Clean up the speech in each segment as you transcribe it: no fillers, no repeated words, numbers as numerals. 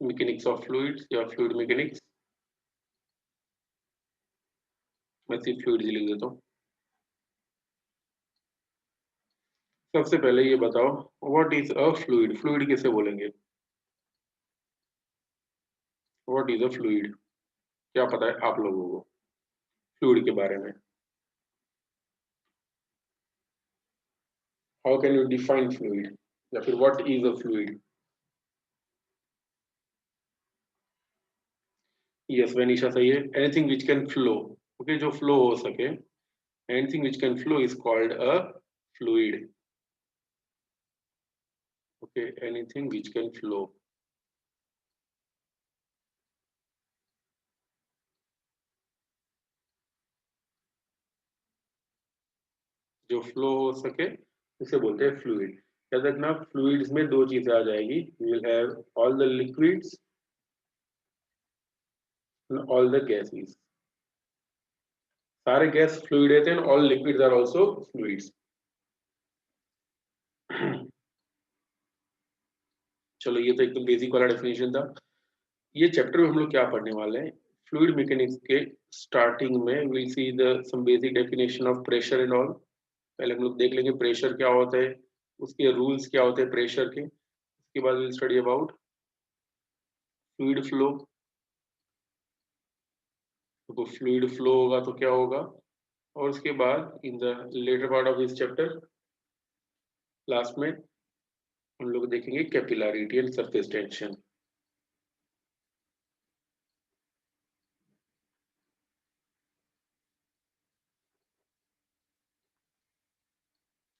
Mechanics of fluids या fluid mechanics, मैं सिर्फ फ्लूइड्स लिख देता हूँ। सबसे पहले ये बताओ what is a fluid, fluid किसे बोलेंगे? व्हाट इज अ फ्लूइड, क्या पता है आप लोगों को फ्लूइड के बारे में? How can you define fluid, या फिर what is a fluid? Yes Vanisha सही है। Anything which can flow, okay, जो फ्लो हो सके, anything which can flow is called a fluid. Okay, anything which can flow. जो फ्लो हो सके उसे बोलते हैं फ्लूइड। याद रखना फ्लूइड्स में दो चीजें आ जाएगी, you will have all the liquids and all the gases. सारे गैस फ्लूइड रहते हैं, all liquids are also fluids. चलो ये तो एकदम बेसिक वाला डेफिनेशन था। ये चैप्टर में हम लोग क्या पढ़ने वाले हैं, फ्लूइड मैकेनिक्स के स्टार्टिंग में will see the some basic definition of pressure and all. पहले हम लोग देख लेंगे प्रेशर क्या होता है, उसके रूल्स क्या होते हैं प्रेशर के। उसके बाद will study about fluid flow. तो फ्लूइड फ्लो होगा तो क्या होगा, और उसके बाद in the latter part of this chapter last में हम लोग देखेंगे कैपिलरिटी एंड सरफेस टेंशन।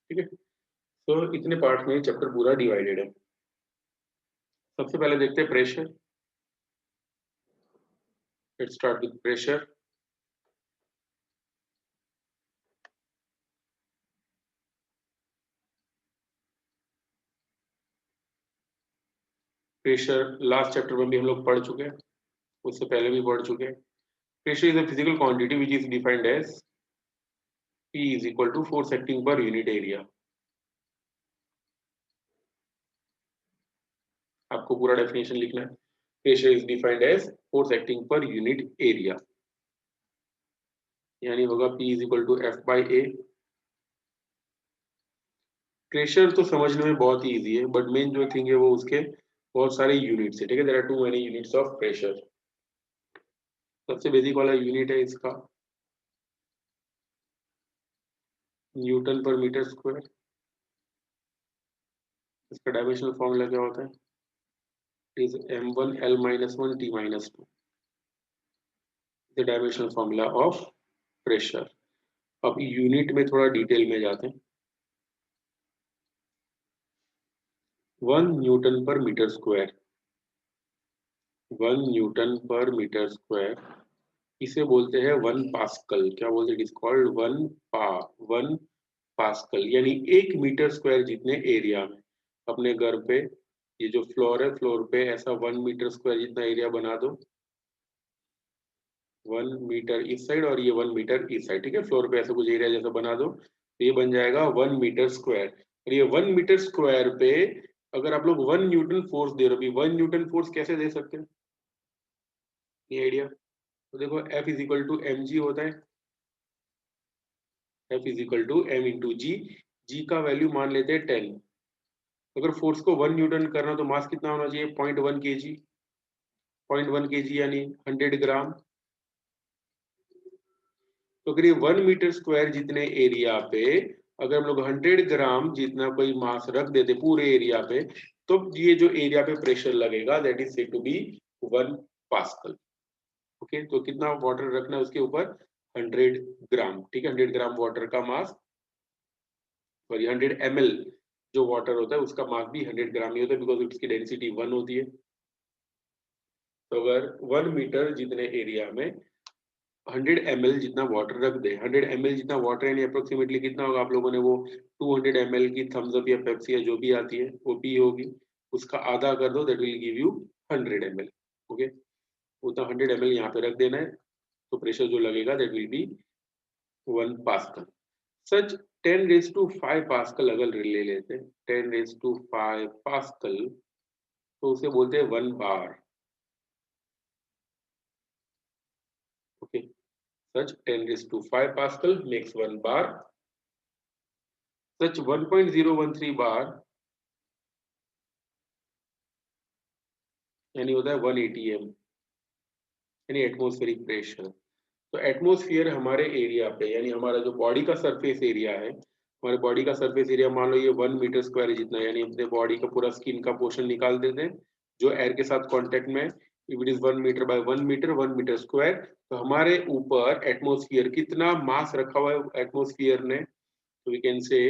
ठीक है, तो इतने पार्ट में चैप्टर पूरा डिवाइडेड है। सबसे पहले देखते हैं pressure. Let's start with pressure. Pressure last chapter में भी हम लोग पढ़ चुके हैं, उससे पहले भी पढ़ चुके हैं। Pressure is a physical quantity which is defined as P is equal to force acting per unit area। आपको पूरा डेफिनेशन लिखना है। Pressure is defined as force acting per unit area, यानी होगा P is equal to F by A। Pressure तो समझने में बहुत ही इजी है, बट मेन जो थिंग है वो उसके बहुत सारे यूनिट्स है। ठीक है, there are too many units of pressure. सबसे बेसिक वाला यूनिट है इसका न्यूटन पर मीटर स्क्वायर। इसका डायमेंशनल फॉर्मूला क्या होता है, is m1 l-1 t-2, the dimensional formula of pressure. अब यूनिट में थोड़ा डिटेल में जाते हैं। 1 Newton per metre square, 1 Newton per metre square, इसे बोलते हैं 1 पास्कल। क्या बोलते हैं, इट इज कॉल्ड 1 पास्कल, यानी 1 मीटर स्क्वायर जितने एरिया में। अपने घर पे ये जो फ्लोर है, फ्लोर पे ऐसा 1 मीटर स्क्वायर जितना एरिया बना दो, 1 मीटर इस साइड और ये 1 मीटर इस साइड। ठीक है, फ्लोर पे ऐसा कुछ एरिया जैसा बना दो तो ये बन जाएगा 1 मीटर स्क्वायर। और ये 1 मीटर स्क्वायर पे अगर आप लोग 1 न्यूटन फोर्स दे रहे हो, 1 न्यूटन फोर्स कैसे दे सकते हैं, ये आइडिया। तो देखो F is equal to M G होता है, F is equal to M into G. G का वैल्यू मान लेते हैं 10। अगर फोर्स को 1 न्यूटन करना तो मास कितना होना चाहिए, 0.1 kg, 0.1 kg यानी 100 ग्राम। तो अगर ये 1 मीटर स्क्वायर जितने एरिया पे अगर हम लोग 100 ग्राम जितना कोई मास रख देते पूरे एरिया पे, तो ये जो एरिया पे प्रेशर लगेगा that is said to be 1 pascal. Okay, तो कितना वाटर रखना है उसके ऊपर, 100 ग्राम। ठीक है, 100 ग्राम वाटर का मास, सॉरी 100 ml जो वाटर होता है उसका मास भी 100 ग्राम ही होता है, बिकॉज उसकी डेंसिटी 1 होती है। तो अगर 1 मीटर जितने एरिया में 100 ml जितना वाटर रख दे, 100 ml जितना वाटर यानी अप्रोक्सीमेटली कितना होगा, आप लोगों ने वो 200 ml की थम्स अप या पेप्सी या जो भी आती है वो पी होगी, उसका आधा कर दो, that will give you 100 ml। Okay, उतना 100 ml यहाँ पे रख देना है, तो प्रेशर जो लगेगा दैट विल बी 1 पास्कल। सच 10⁵ अगर ले लेते हैं, 10⁵ पास्कल, तो उसे बोलते हैं 1 बार। such 10⁵ Pascal makes 1 bar. Such 1.013 bar यानी होता है 1 atm यानी एटमॉस्फेरिक प्रेशर। तो एटमॉस्फेयर हमारे एरिया पे यानी हमारा जो बॉडी का सरफेस एरिया है, हमारे बॉडी का सरफेस एरिया मान लो ये 1 मीटर स्क्वायर जितना, यानी अपने बॉडी का पूरा स्किन का पोर्शन निकाल देते हैं जो एयर के साथ कांटेक्ट में, if it is 1 metre by 1 metre 1 metre square. तो हमारे ऊपर एटमॉस्फेयर कितना मास रखा हुआ है एटमॉस्फेयर ने, तो we can say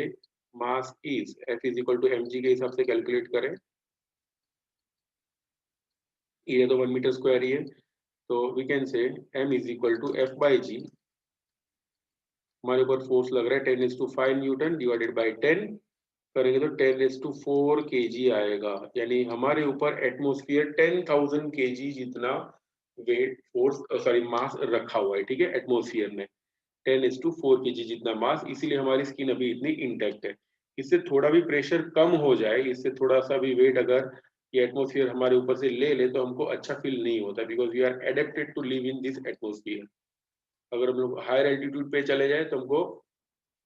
mass is F is equal to mg के हिसाब से कैलकुलेट करें। ये तो 1 मीटर स्क्वायर ही है, तो we can say m is equal to F by G. हमारे ऊपर फोर्स लग रहा है 10⁵ न्यूटन डिवाइडेड बाय 10 करेंगे तो 10⁴ kg आएगा, यानी हमारे ऊपर एटमॉस्फेयर 10,000 kg जितना वेट फोर्स सॉरी मास रखा हुआ है, ठीक है, एटमॉस्फेयर ने 10⁴ kg जितना मास, इसीलिए हमारी स्किन अभी इतनी इंटैक्ट है। इससे थोड़ा भी प्रेशर कम हो जाए, इससे थोड़ा सा भी वेट अगर ये एटमॉस्फेयर हमारे ऊपर से ले ले तो हमको अच्छा फील नहीं होता, because we are adapted to live in this atmosphere. अगर हम लोग हायर एल्टीट्यूड पे चले जाए तो हमको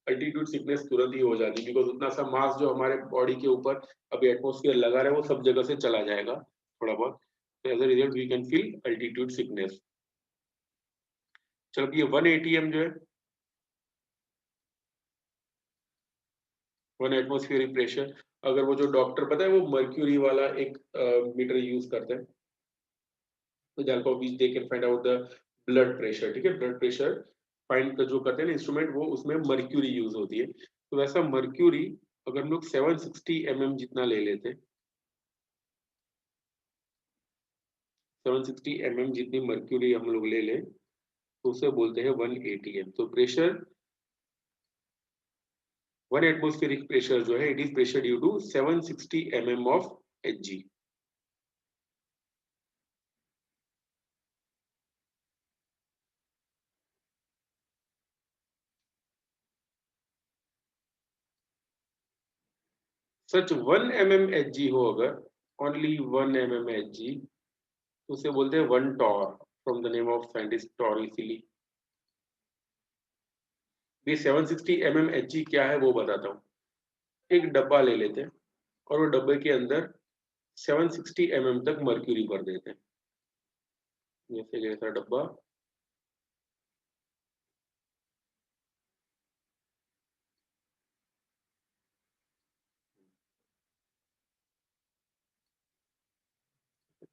अल्टीट्यूड सिकनेस तुरंत ही हो जाती है, बिकॉज उतना सा मास जो हमारे बॉडी के ऊपर अभी एटमॉस्फेयर लगा रहा है वो सब जगह से चला जाएगा थोड़ा बहुत, तो as a result we can feel altitude sickness. चलो ये 1 atm जो है 1 एटमॉस्फेरिक प्रेशर, अगर वो जो डॉक्टर पता है वो मर्क्यूरी वाला एक मीटर यूज करते हैं, तो जानको बीच they can find out the blood pressure, ठीक है, ब्लड प्रेशर फाइंड जो करते हैं ना इंस्ट्रूमेंट, वो उसमें मर्क्यूरी यूज होती है। तो वैसा मर्क्यूरी अगर हम लोग 760 mm जितना ले लेते, 760 mm जितनी मर्क्यूरी हम लोग ले लें तो उसे बोलते हैं 1 atm। तो प्रेशर 1 एटमॉस्फेरिक प्रेशर जो है it is pressure due to 760 mm of Hg। Such 1 mm Hg हो अगर, ओनली 1 mm Hg, तो उसे बोलते हैं 1 torr from the name of scientist Torricelli. ये 760 mm Hg क्या है वो बताता हूँ। एक डब्बा ले लेते हैं और वो डब्बे के अंदर 760 mm तक मर्क्यूरी भर देते हैं, जैसे जैसा डब्बा,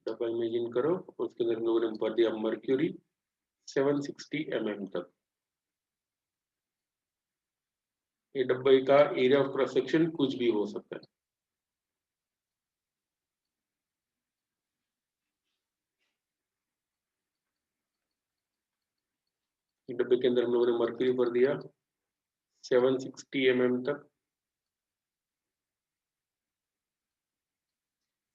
डब्बा इमेजिन करो, उसके अंदर हम लोगों ने भर दिया मर्क्यूरी 760 mm तक। ये डब्बे का एरिया ऑफ क्रॉस सेक्शन कुछ भी हो सकता है। डब्बे के अंदर हम लोगों ने मर्क्यूरी भर दिया 760 mm तक।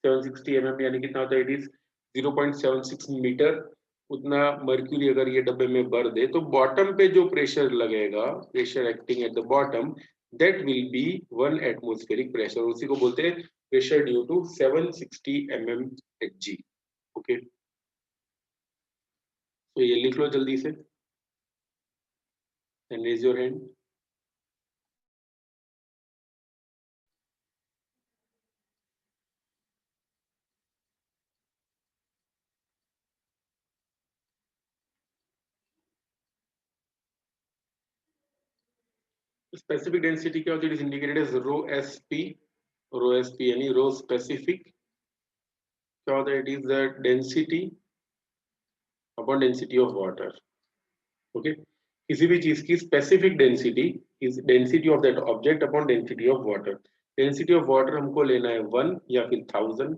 760 mm यानी कितना होता है, इट इज 0.76 मीटर। उतना मर्क्यूरी अगर ये डब्बे में भर दे तो बॉटम पे जो प्रेशर लगेगा, pressure acting at the bottom, that will be 1 atmospheric pressure, उसी को बोलते हैं pressure due to 760 mm Hg। Okay, तो ये लिख लो जल्दी से and raise your hand. Specific density क्या होती है, it is indicated as rho SP. Rho SP यानी रो स्पेसिफिक क्या होता है, it is the density upon density of water. Okay, किसी भी चीज की specific density is density of that object upon density of water. Density of water हमको लेना है 1 या फिर 1000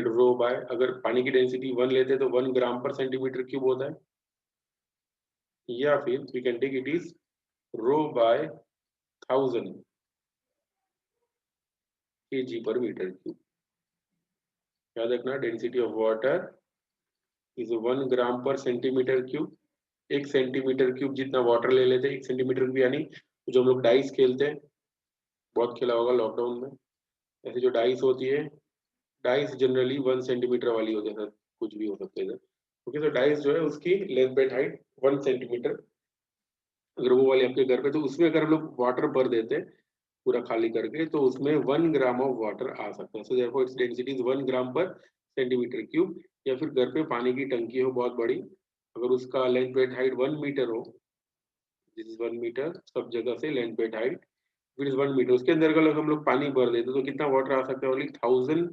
रो बाय, अगर पानी की डेंसिटी 1 लेते हैं तो 1 ग्राम पर सेंटीमीटर क्यूब होता है, या फिर we can take it is rho by 1000 kg पर मीटर क्यूब। याद रखना density of water is 1 gram per centimetre cube. 1 centimetre cube जितना वाटर ले लेते हैं, 1 सेंटीमीटर क्यूब यानी जो हम लोग डाइस खेलते हैं, बहुत खेला होगा लॉकडाउन में, ऐसे जो डाइस होती है, डाइस जनरली 1 सेंटीमीटर वाली होती है, कुछ भी हो सकता है इधर, ओके, तो डाइस जो है उसकी लेंथ बाय हाइट 1 सेंटीमीटर, अगर वो वाले आपके घर पे, तो उसमें अगर हम लोग वाटर भर देते हैं पूरा खाली करके, तो उसमें 1 ग्राम ऑफ वाटर आ सकता है। So therefore its density is 1 gram per centimetre cube. या फिर घर पे पानी की टंकी हो बहुत बड़ी, अगर उसका लेंथ बाय हाइट 1 मीटर हो, दिस इज 1 मीटर, सब जगह से लेंथ बाय हाइट फिर इज 1 मीटर, उसके अंदर अगर हम लोग पानी भर देते तो कितना वाटर आ सकता है? ओनली 1000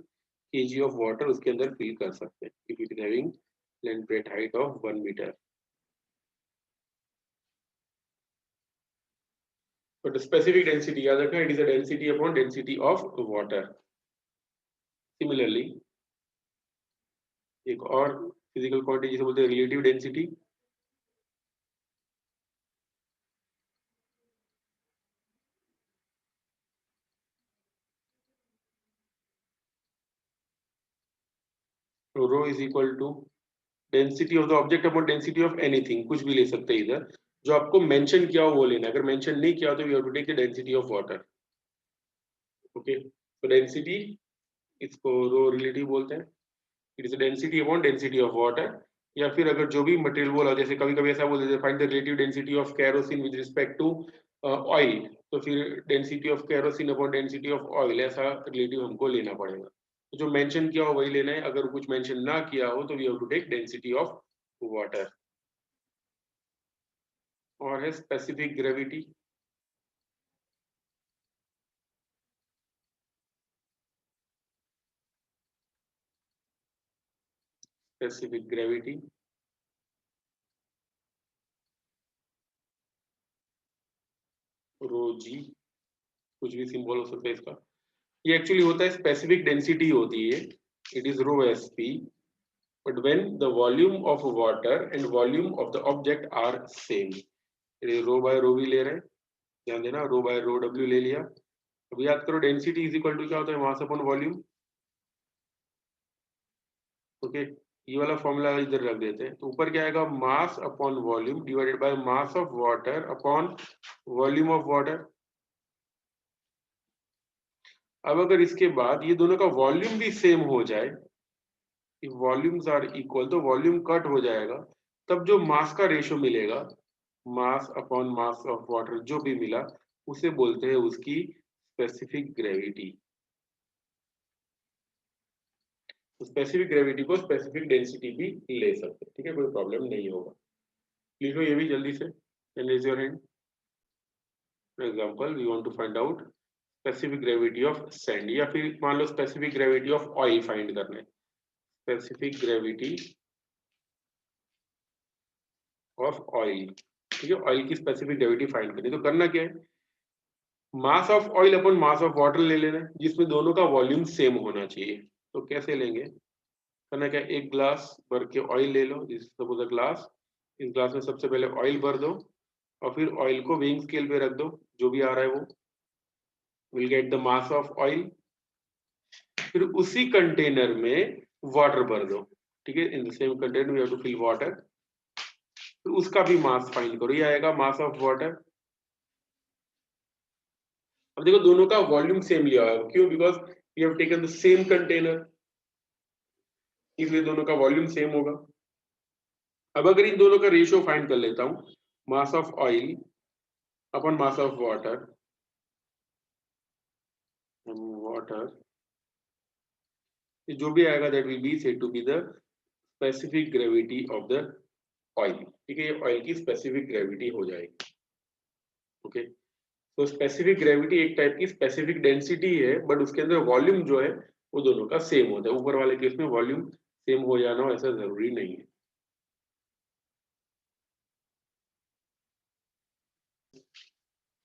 kg ऑफ वाटर उसके अंदर फिल कर सकते हैं if it is having length by height of 1 metre. But specific density याद रखना, it is a density upon density of water. Similarly एक और फिजिकल क्वांटिटी जिसे बोलते हैं relative density. Rho is equal to density of the object upon density of anything, कुछ भी ले सकते हैं इधर, जो आपको मेंशन किया हो वो लेना है, अगर मेंशन नहीं किया हो तो we have to take the density of water. Okay, तो डेंसिटी, इसको रो रिलेटिव बोलते हैं, it is density upon density of water. या फिर अगर जो भी मटेरियल बोला, जैसे कभी कभी ऐसा बोल देते हैं find the relative density of kerosene with respect to oil, तो फिर density of kerosene upon density of oil, ऐसा रिलेटिव हमको लेना पड़ेगा। तो जो मेंशन किया हो वही लेना है, अगर कुछ मेंशन ना किया हो तो we have to take density of water. और है specific gravity. Specific gravity rho G, कुछ भी सिंबल हो सकता है इसका। ये एक्चुअली होता है स्पेसिफिक डेंसिटी होती है, it is rho S P, but when the volume of water and volume of the object are same, ये रो बाय रो भी ले रहे हैं, ध्यान देना, रो बाय रो डब्ल्यू ले लिया। अब याद करो डेंसिटी इज इक्वल टू क्या होता है? Mass upon volume. ओके, ये वाला फॉर्मूला इधर रख देते हैं, तो ऊपर क्या आएगा? Mass upon volume divided by mass of water upon volume of water. अब अगर इसके बाद ये दोनों का वॉल्यूम भी सेम हो जाए, if volumes are equal, तो वॉल्यूम कट हो जाएगा, तब जो मास का रेशियो मिलेगा, mass upon mass of water जो भी मिला, उसे बोलते हैं उसकी स्पेसिफिक ग्रेविटी। तो स्पेसिफिक ग्रेविटी को स्पेसिफिक डेंसिटी भी ले सकते हैं, ठीक है, कोई प्रॉब्लम नहीं होगा। लिखो ये भी जल्दी से, and raise your hand. For example we want to find out specific gravity of sand, या फिर मान लो specific gravity of oil find करना है। स्पेसिफिक ग्रेविटी ऑफ ऑयल, ठीक है, ऑयल की स्पेसिफिक ग्रेविटी फाइंड करनी, तो करना क्या है? मास of oil upon mass of water ले लेना है, जिसमें दोनों का वॉल्यूम सेम होना चाहिए। तो कैसे लेंगे? करना क्या? एक ग्लास भर के ऑयल ले लो, दिस सपोज अ ग्लास, इस ग्लास में सबसे पहले ऑयल भर दो, और फिर ऑयल को वेइंग स्केल पे रख दो, जो भी आ रहा है वो will get the mass of oil. फिर उसी कंटेनर में वाटर भर दो, ठीक है, in the same container we have to fill water, फिर उसका भी मास फाइंड करो, ये आएगा मास ऑफ वाटर। अब देखो दोनों का वॉल्यूम सेम लिया हुआ है, क्यों? Because we have taken the same container, इसलिए दोनों का वॉल्यूम सेम होगा। अब अगर इन दोनों का रेशियो फाइंड कर लेता हूं, mass of oil upon mass of water, water जो भी आएगा that will be said to be the specific gravity of the oil, ठीक है, ये ऑयल की स्पेसिफिक ग्रेविटी हो जाएगी। ओके, तो स्पेसिफिक ग्रेविटी एक टाइप की स्पेसिफिक डेंसिटी है, बट उसके अंदर वॉल्यूम जो है वो दोनों का सेम होता है। ऊपर वाले केस में वॉल्यूम सेम हो जाना हो ऐसा जरूरी नहीं है।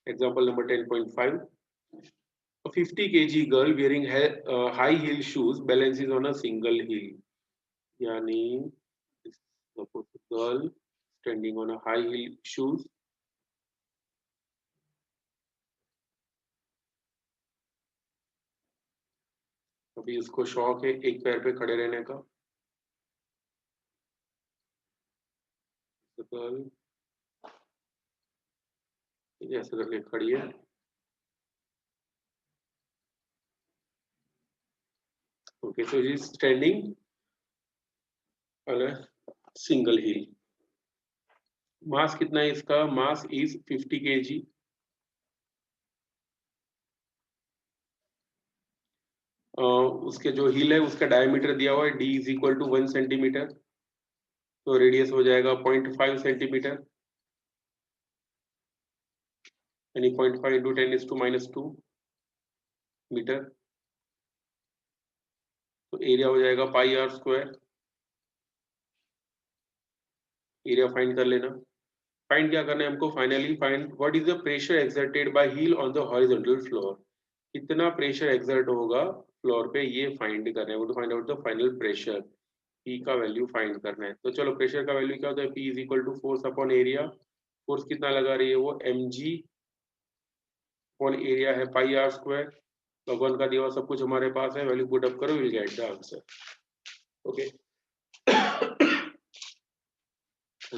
Example number 10.5. A 50 kg girl wearing high heel shoes balances on a single heel. यानी suppose a girl standing on a high heel shoes. अभी उसको शौक है एक पैर पे खड़े रहने का। The girl ऐसे करके खड़ी है। Okay, so she is standing on a single heel. Mass कितना है इसका? Mass is 50 kg। उसके जो हील है उसका डायमीटर दिया हुआ है d is equal to 1 centimetre, तो रेडियस हो जाएगा 0.5 सेंटीमीटर, यानी 0.5 इंटू 10⁻² मीटर। तो एरिया हो जाएगा πr²। एरिया फाइंड कर लेना। फाइंड क्या करना है हमको? Finally find what is the pressure exerted by heel on the horizontal floor. कितना प्रेशर एक्सर्ट होगा फ्लोर पे, ये फाइंड करना है। To find out the final pressure, P का वैल्यू फाइंड करना है। तो चलो प्रेशर का वैल्यू क्या होता है? P is equal to force upon area. Force कितना लगा रही है वो? mg अपॉन एरिया है πr²। भगवान का दिया हुआ सब कुछ हमारे पास है, वैल्यू पुट अप करो, will get the answer. Okay,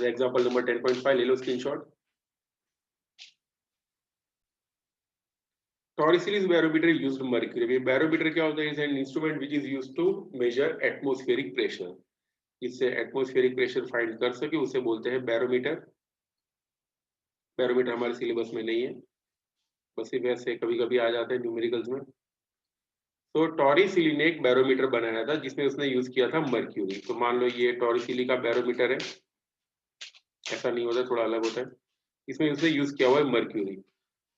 example number 10.5 ले लो screenshot. Torricelli's barometer used mercury। barometer क्या होता है? Is an instrument which is used to measure atmospheric pressure. इससे एटमॉस्फेरिक प्रेशर फाइंड कर सके उसे बोलते हैं बैरोमीटर। बैरोमीटर हमारे सिलेबस में नहीं है, बस ये वैसे कभी कभी आ जाते हैं न्यूमेरिकल्स में। तो टॉरिसिली ने एक बैरोमीटर बनाया था जिसमें उसने यूज किया था मर्क्यूरी। तो मान लो ये टॉरिसिली का बैरोमीटर है, ऐसा नहीं होता, थोड़ा अलग होता है। इसमें उसने यूज किया हुआ है मर्क्यूरी।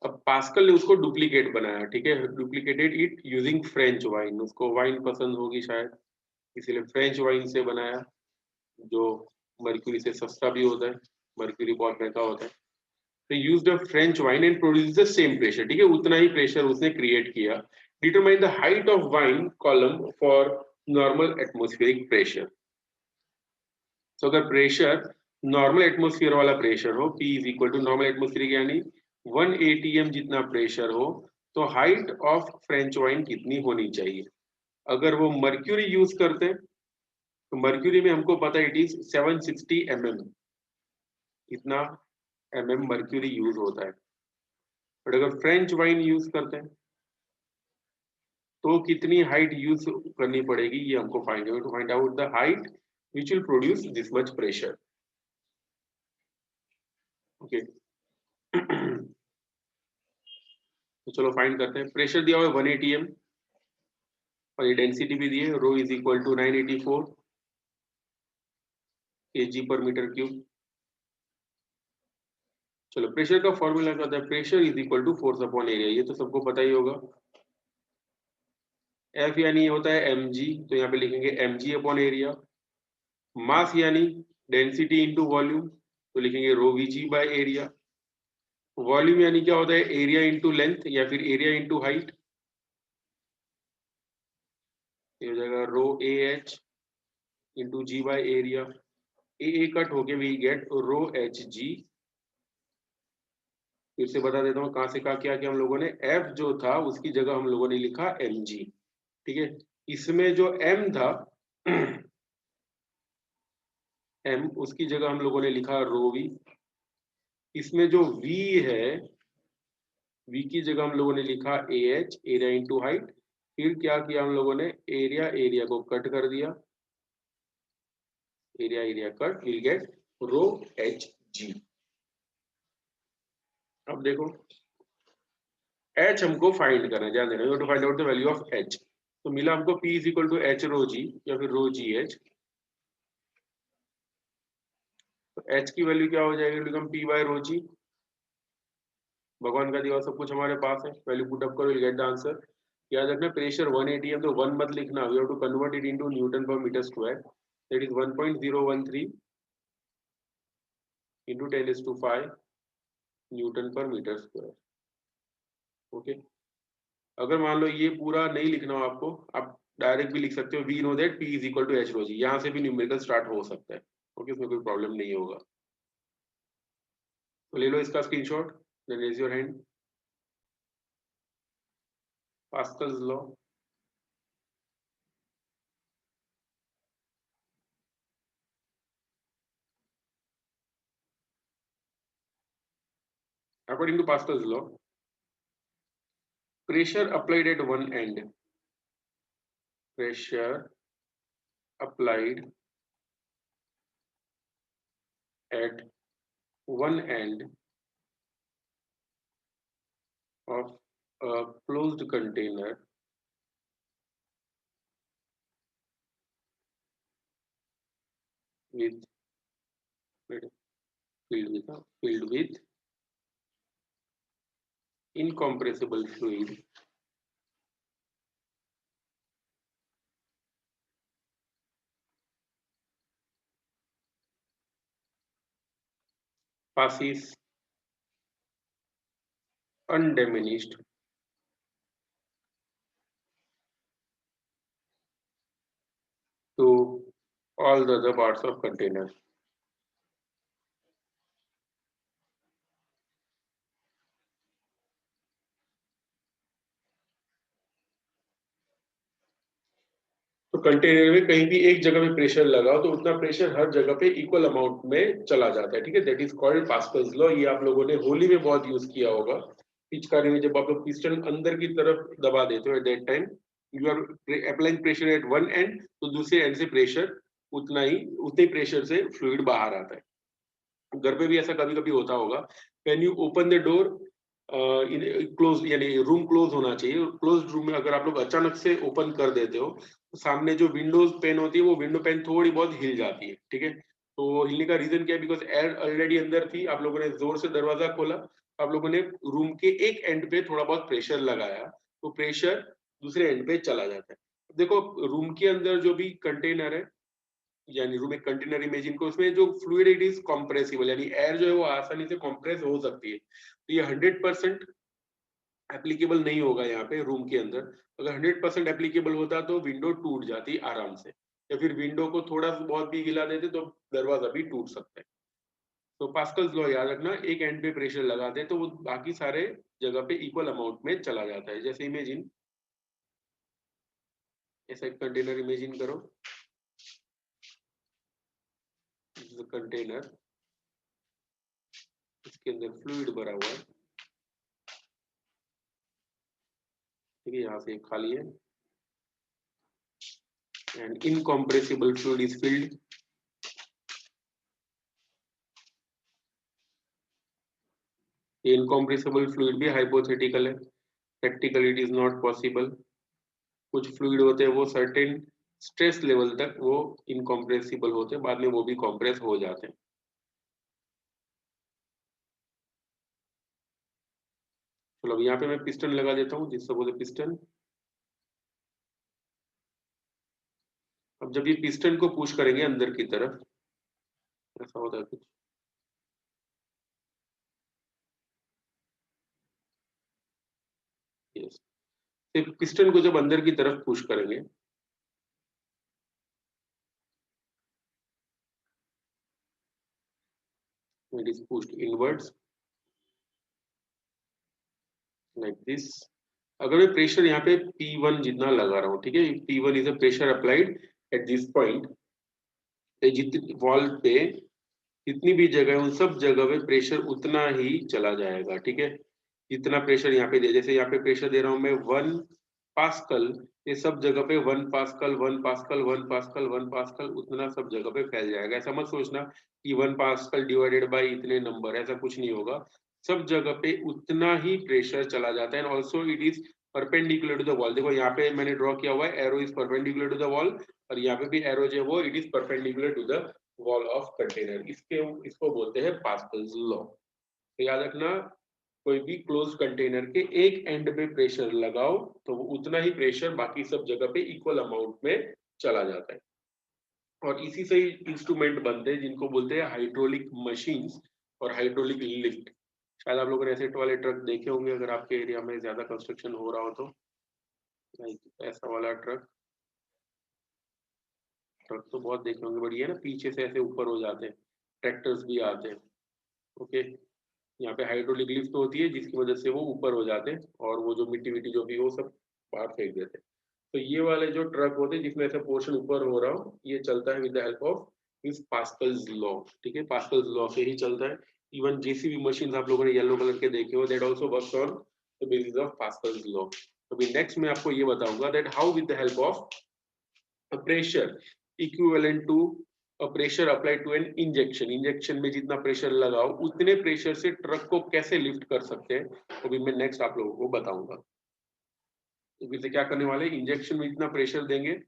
अब पास्कल ने उसको डुप्लीकेट बनाया, ठीक है, duplicated it using French wine. उसको वाइन पसंद होगी शायद, इसीलिए फ्रेंच वाइन से बनाया, जो मर्क्यूरी से सस्ता भी होता है, मर्क्यूरी बहुत महंगा होता है। तो used a French wine and produce the same pressure, ठीक है, उतना ही प्रेशर उसने क्रिएट किया। Determine the height of wine column for normal atmospheric pressure. तो अगर प्रेशर नॉर्मल एटमॉस्फेयर वाला प्रेशर हो, P is equal to normal atmospheric यानी 1 atm जितना प्रेशर हो, तो हाइट ऑफ फ्रेंच वाइन कितनी होनी चाहिए? अगर वो मर्क्यूरी यूज करते हैं तो मर्क्यूरी में हमको पता है इट इज 760 mm, इतना मर्क्यूरी यूज होता है। बट अगर फ्रेंच वाइन यूज करते हैं तो कितनी हाइट यूज करनी पड़ेगी, ये हमको find to find out the height which will produce this much pressure. Okay, तो चलो फाइंड करते हैं। प्रेशर दिया हुआ है 1 atm और ये डेंसिटी भी दी है, rho is equal to 984 kg पर मीटर क्यूब। चलो प्रेशर का फॉर्मूला क्या होता है? Pressure is equal to force upon area, ये तो सबको पता ही होगा। F यानी होता है mg, तो यहाँ पे लिखेंगे mg अपॉन एरिया। मास यानी डेंसिटी इंटू वॉल्यूम, तो लिखेंगे रो vg बाय एरिया। वॉल्यूम यानी क्या होता है? एरिया इंटू लेंथ या फिर एरिया इंटू हाइट, ये हो जाएगा rho A H into G by area. A cut होके we get rho H G. फिर से बता देता हूँ कहाँ से कहा क्या किया हम लोगों ने। एफ जो था उसकी जगह हम लोगों ने लिखा एम जी, ठीक है। इसमें जो एम था एम, उसकी जगह हम लोगों ने लिखा रो वी। इसमें जो वी है, वी की जगह हम लोगों ने लिखा A H, area into height. फिर क्या किया हम लोगों ने? एरिया एरिया को कट कर दिया, area area cut, will get rho H G. अब देखो एच हमको फाइंड करना है, ध्यान देना, to find out the value of H. तो मिला हमको P is equal to H rho G या फिर रो जी एच। तो एच की वैल्यू क्या हो जाएगी? Become P by rho G. भगवान का दिया सब कुछ हमारे पास है, वैल्यू पुट अप करो, विल गेट द आंसर। याद रखना प्रेशर 1 atm, तो 1 मत लिखना, we have to convert it into newton per metre square. That is 1.013 into 10⁵ newton per metre square. Okay, अगर मान लो ये पूरा नहीं लिखना हो आपको, आप डायरेक्ट भी लिख सकते हो, we know that P is equal to H rho G, यहाँ से भी न्यूमेरिकल स्टार्ट हो सकता है। ओके, उसमें कोई प्रॉब्लम नहीं होगा। तो ले लो इसका screenshot, then raise your hand. Pascal's law, according to Pascal's law, pressure applied at one end, pressure applied at one end of a closed container with filled with incompressible fluid passes undiminished to all the other parts of container. तो container में कहीं भी एक जगह पे pressure लगाओ तो उतना प्रेशर हर जगह पे इक्वल अमाउंट में चला जाता है, ठीक है। That is called Pascal's law. ये आप लोगों ने होली में बहुत यूज किया होगा। पिचकारी में जब आप लोग पिस्टन अंदर की तरफ दबा देते हो, at that time you are applying pressure at one end, तो दूसरे एंड से प्रेशर उतने प्रेशर से फ्लूइड बाहर आता है। घर पे भी ऐसा कभी कभी होता होगा। Can you open the door close, यानी रूम क्लोज होना चाहिए। क्लोज रूम में अगर आप लोग अचानक से ओपन कर देते हो तो सामने जो विंडोज पेन होती है वो विंडो पेन थोड़ी बहुत हिल जाती है, ठीक है। तो हिलने का रीजन क्या है? बिकॉज एयर ऑलरेडी अंदर थी, आप लोगों ने जोर से दरवाजा खोला, आप लोगों ने रूम के एक एंड पे थोड़ा बहुत प्रेशर लगाया, तो प्रेशर दूसरे एंड पे चला जाता है। देखो रूम के अंदर जो भी कंटेनर है, यानी रूम एक कंटेनर इमेजिन को, उसमें जो फ्लूइड इट इज कॉम्प्रेसिबल, यानी एयर जो है वो आसानी से कॉम्प्रेस हो सकती है। तो ये 100% एप्लीकेबल नहीं होगा यहाँ पे रूम के अंदर। अगर 100% एप्लीकेबल होता तो विंडो टूट जाती आराम से, या फिर विंडो को थोड़ा बहुत भी हिला देते तो दरवाजा भी टूट सकता है। तो पास्कल्स लॉ याद रखना, एक एंड पे प्रेशर लगाते तो वो बाकी सारे जगह पे इक्वल अमाउंट में चला जाता है। जैसे इमेजिन ऐसा एक कंटेनर इमेजिन करो, कंटेनर, इसके अंदर फ्लूइड भरा हुआ है, ठीक है। यहाँ से एक खाली है and incompressible fluid is filled. ये इनकॉम्प्रेसिबल फ्लूइड भी हाइपोथेटिकल है, practical it is not possible. कुछ फ्लूइड होते हैं वो सर्टेन स्ट्रेस लेवल तक वो इनकॉम्प्रेसिबल होते हैं, बाद में वो भी कॉम्प्रेस हो जाते हैं। चलो अब यहाँ पे मैं पिस्टन लगा देता हूँ, जिससे बोले पिस्टन। अब जब ये पिस्टन को पुश करेंगे अंदर की तरफ, ऐसा होता है कुछ, यस। पिस्टन को जब अंदर की तरफ पुश करेंगे, it is pushed inwards like this. अगर मैं प्रेशर यहाँ पे P1 जितना लगा रहा हूँ, ठीक है, P1 is a pressure applied at this point. जितनी वॉल पे जितनी भी जगह है उन सब जगह पे प्रेशर उतना ही चला जाएगा, ठीक है। जितना प्रेशर यहाँ पे दे, जैसे यहाँ पे प्रेशर दे रहा हूँ मैं 1 पास्कल, ये सब जगह पे 1 पास्कल 1 पास्कल 1 पास्कल 1 पास्कल उतना सब जगह पे फैल जाएगा। ऐसा मत सोचना कि 1 पास्कल डिवाइडेड बाई इतने नंबर, ऐसा कुछ नहीं होगा। सब जगह पे उतना ही प्रेशर चला जाता है। And also it is perpendicular to the wall. देखो यहाँ पे मैंने ड्रॉ किया हुआ है, arrow is perpendicular to the wall, और यहाँ पे भी एरो जो है वो it is perpendicular to the wall of container. इसको बोलते हैं पास्कल्स लॉ। तो याद रखना, कोई भी क्लोज कंटेनर के एक एंड पे प्रेशर लगाओ तो वो उतना ही प्रेशर बाकी सब जगह पे इक्वल अमाउंट में चला जाता है। और इसी से ही इंस्ट्रूमेंट बनते हैं जिनको बोलते हैं हाइड्रोलिक मशीन्स और हाइड्रोलिक लिफ्ट। शायद आप लोगों ने ऐसे वाले ट्रक देखे होंगे अगर आपके एरिया में ज्यादा कंस्ट्रक्शन हो रहा हो तो। ऐसा वाला ट्रक, ट्रक तो बहुत देखे होंगे, बढ़िया ना, पीछे से ऐसे ऊपर हो जाते हैं। ट्रैक्टर्स भी आते हैं, ओके। यहाँ पे हाइड्रोलिक लिफ्ट होती है जिसकी वजह से वो ऊपर हो जाते हैं और वो जो मिट्टी विट्टी जो भी वो सब बाहर फेंक देते हैं। तो ये वाले जो ट्रक होते हैं जिसमें ऐसा पोर्शन ऊपर हो रहा हो, ये चलता है विद द हेल्प ऑफ इस पास्कल्स लॉ, ठीक है। पास्कल्स लॉ से ही चलता है। इवन जेसीबी मशीन आप लोगों ने येलो कलर के देखे हो, that also works on the basis of Pascal's law. तो अभी नेक्स्ट मैं आपको ये बताऊंगा that how with the help of pressure equivalent to a pressure apply to an injection, injection में जितना प्रेशर लगाओ उतने प्रेशर से ट्रक को कैसे लिफ्ट कर सकते हैं, तो भी मैं नेक्स्ट आप लोगों को बताऊंगा। तो फिर से क्या करने वाले, इंजेक्शन में जितना प्रेशर देंगे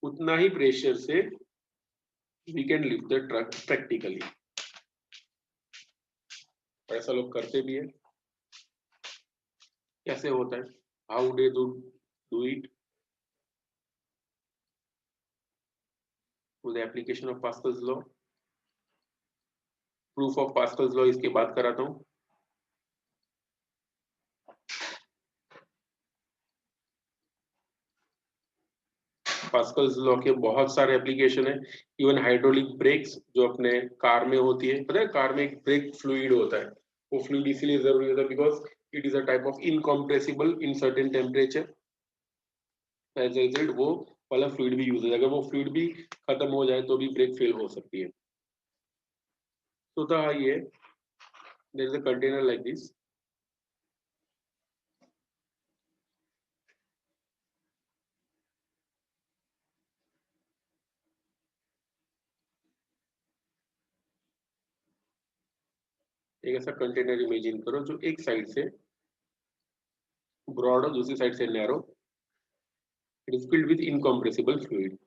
उतना ही प्रेशर से we can lift the truck practically. ऐसा लोग करते भी है। कैसे होता है, how they do it, through the application of Pascal's law. Proof of Pascal's law इसके बाद कराता हूं। पास्कल्स लॉ के बहुत सारे एप्लीकेशन है। इवन हाइड्रोलिक ब्रेक्स जो अपने कार में होती है, पता है कार में एक ब्रेक फ्लूइड होता है, वो फ्लूइड इसीलिए जरूरी होता है because it is a type of incompressible in certain temperature. As a result वो वाला फ्लूइड भी यूज है, अगर वो फ्लूइड भी खत्म हो जाए तो भी ब्रेक फेल हो सकती है। तो था ये there is a container like this, एक ऐसा कंटेनर इमेजिन करो जो एक साइड से ब्रॉड और दूसरी साइड से narrow, it is filled with incompressible fluid.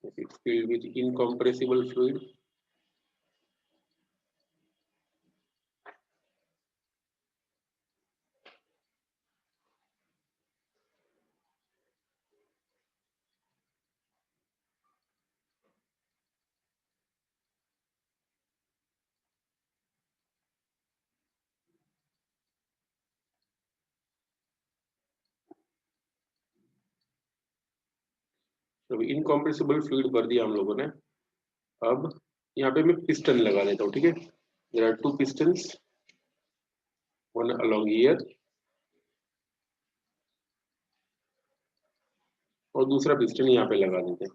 It's filled with incompressible fluid. तो इनकम्प्रेसिबल फ्लूइड भर दिया हम लोगों ने। अब यहाँ पे मैं पिस्टन लगा देता हूँ, ठीक है। There are two pistons, one along here और दूसरा पिस्टन यहाँ पे लगा देते हैं।